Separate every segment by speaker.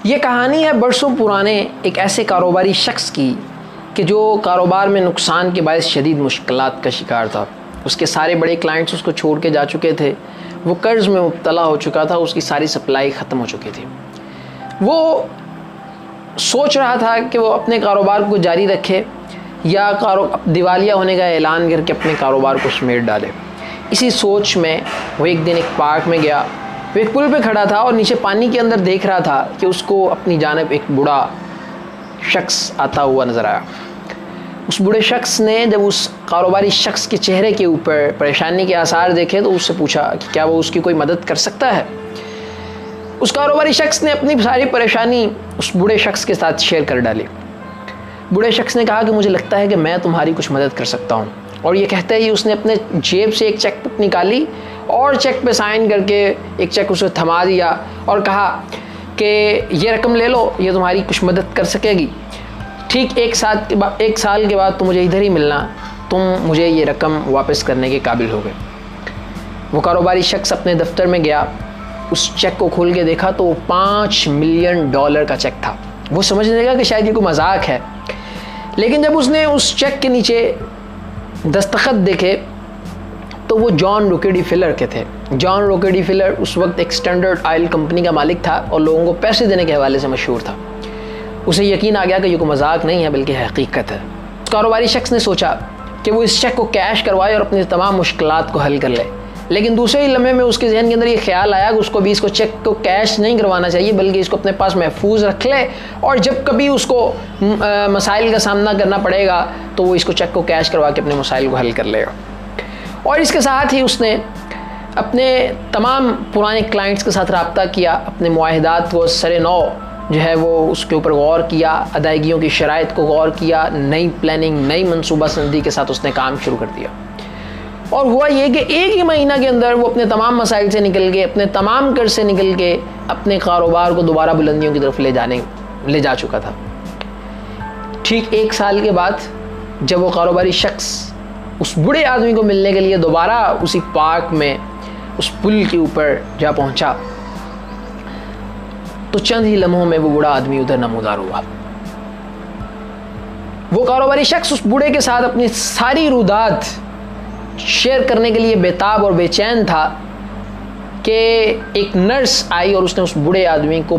Speaker 1: یہ کہانی ہے برسوں پرانے ایک ایسے کاروباری شخص کی کہ جو کاروبار میں نقصان کے باعث شدید مشکلات کا شکار تھا۔ اس کے سارے بڑے کلائنٹس اس کو چھوڑ کے جا چکے تھے، وہ قرض میں مبتلا ہو چکا تھا، اس کی ساری سپلائی ختم ہو چکی تھی۔ وہ سوچ رہا تھا کہ وہ اپنے کاروبار کو جاری رکھے یا دیوالیہ ہونے کا اعلان کر کے اپنے کاروبار کو سمیٹ ڈالے۔ اسی سوچ میں وہ ایک دن ایک پارک میں گیا، وہ ایک پل پہ کھڑا تھا اور نیچے پانی کے اندر دیکھ رہا تھا کہ اس کو اپنی جانب ایک بوڑھا شخص آتا ہوا نظر آیا۔ اس بوڑھے شخص نے جب اس کاروباری شخص کے چہرے کے اوپر پریشانی کے آثار دیکھے تو اس سے پوچھا کہ کیا وہ اس کی کوئی مدد کر سکتا ہے۔ اس کاروباری شخص نے اپنی ساری پریشانی اس بوڑھے شخص کے ساتھ شیئر کر ڈالی۔ بوڑھے شخص نے کہا کہ مجھے لگتا ہے کہ میں تمہاری کچھ مدد کر سکتا ہوں، اور یہ کہتے ہی اس نے اپنے جیب سے ایک چیک بک نکالی اور چیک پہ سائن کر کے ایک چیک اسے تھما دیا اور کہا کہ یہ رقم لے لو، یہ تمہاری کچھ مدد کر سکے گی۔ ٹھیک ایک سال کے بعد تم مجھے ادھر ہی ملنا، تم مجھے یہ رقم واپس کرنے کے قابل ہو گئے۔ وہ کاروباری شخص اپنے دفتر میں گیا، اس چیک کو کھول کے دیکھا تو وہ $5 ملین کا چیک تھا۔ وہ سمجھنے لگا کہ شاید یہ کوئی مذاق ہے، لیکن جب اس نے اس چیک کے نیچے دستخط دیکھے تو وہ جان روکیڈی فلر کے تھے۔ جان روکیڈی فلر اس وقت ایک سٹینڈرڈ آئل کمپنی کا مالک تھا اور لوگوں کو پیسے دینے کے حوالے سے مشہور تھا۔ اسے یقین آ گیا کہ یہ کوئی مذاق نہیں ہے بلکہ حقیقت ہے۔ اس کاروباری شخص نے سوچا کہ وہ اس چیک کو کیش کروائے اور اپنی تمام مشکلات کو حل کر لے، لیکن دوسرے ہی لمحے میں اس کے ذہن کے اندر یہ خیال آیا کہ اس کو بھی اس کو چیک کو کیش نہیں کروانا چاہیے بلکہ اس کو اپنے پاس محفوظ رکھ لے، اور جب کبھی اس کو مسائل کا سامنا کرنا پڑے گا تو وہ اس کو چیک کو کیش کروا کے اپنے مسائل کو حل کر لے گا۔ اور اس کے ساتھ ہی اس نے اپنے تمام پرانے کلائنٹس کے ساتھ رابطہ کیا، اپنے معاہدات کو سر نو جو ہے وہ اس کے اوپر غور کیا، ادائیگیوں کی شرائط کو غور کیا، نئی پلاننگ، نئی منصوبہ بندی کے ساتھ اس نے کام شروع کر دیا۔ اور ہوا یہ کہ ایک ہی مہینہ کے اندر وہ اپنے تمام مسائل سے نکل کے، اپنے تمام قرض سے نکل کے اپنے کاروبار کو دوبارہ بلندیوں کی طرف لے جا چکا تھا۔ ٹھیک 1 سال کے بعد جب وہ کاروباری شخص اس بوڑھے آدمی کو ملنے کے لیے دوبارہ اسی پارک میں اس پل کے اوپر جا پہنچا تو چند ہی لمحوں میں وہ بوڑھا آدمی ادھر نمودار ہوا۔ وہ کاروباری شخص اس بوڑھے کے ساتھ اپنی ساری رودات شیئر کرنے کے لیے بےتاب اور بے چین تھا کہ ایک نرس آئی اور اس نے اس بوڑھے آدمی کو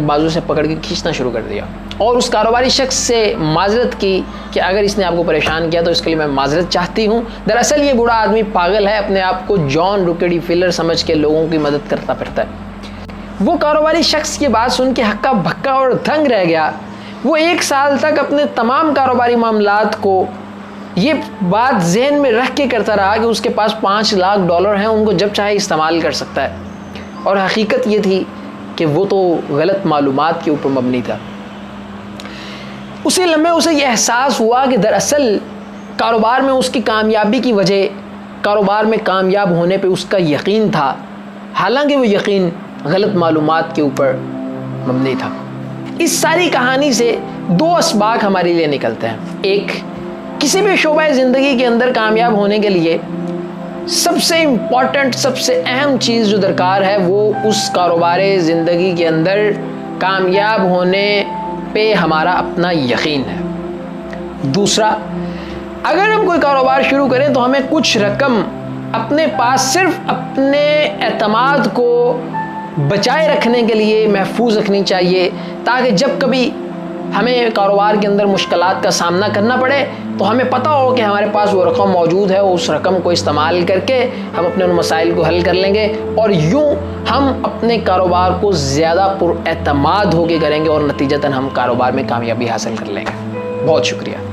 Speaker 1: بازو سے پکڑ کے کھینچنا شروع کر دیا اور اس کاروباری شخص سے معذرت کی کہ اگر اس نے آپ کو پریشان کیا تو اس کے لیے میں معذرت چاہتی ہوں، دراصل یہ بوڑھا آدمی پاگل ہے، اپنے آپ کو جان روکیڈی فلر سمجھ کے لوگوں کی مدد کرتا پھرتا ہے۔ وہ کاروباری شخص کی بات سن کے ہکا بھکا اور دھنگ رہ گیا۔ وہ 1 سال تک اپنے تمام کاروباری معاملات کو یہ بات ذہن میں رکھ کے کرتا رہا کہ اس کے پاس $5 لاکھ ہیں، ان کو جب چاہے استعمال کر سکتا ہے، اور حقیقت یہ تھی کہ وہ تو غلط معلومات کے اوپر مبنی تھا۔ اسی لمحے اسے یہ احساس ہوا کہ دراصل کاروبار میں اس کی کامیابی کی وجہ کاروبار میں کامیاب ہونے پہ اس کا یقین تھا، حالانکہ وہ یقین غلط معلومات کے اوپر مبنی تھا۔ اس ساری کہانی سے 2 اسباق ہمارے لیے نکلتے ہیں۔ ایک، کسی بھی شعبہ زندگی کے اندر کامیاب ہونے کے لیے سب سے امپورٹنٹ، سب سے اہم چیز جو درکار ہے وہ اس کاروبار زندگی کے اندر کامیاب ہونے پہ ہمارا اپنا یقین ہے۔ دوسرا، اگر ہم کوئی کاروبار شروع کریں تو ہمیں کچھ رقم اپنے پاس صرف اپنے اعتماد کو بچائے رکھنے کے لیے محفوظ رکھنی چاہیے، تاکہ جب کبھی ہمیں کاروبار کے اندر مشکلات کا سامنا کرنا پڑے تو ہمیں پتہ ہو کہ ہمارے پاس وہ رقم موجود ہے، اس رقم کو استعمال کر کے ہم اپنے ان مسائل کو حل کر لیں گے، اور یوں ہم اپنے کاروبار کو زیادہ پر اعتماد ہو کے کریں گے اور نتیجتاً ہم کاروبار میں کامیابی حاصل کر لیں گے۔ بہت شکریہ۔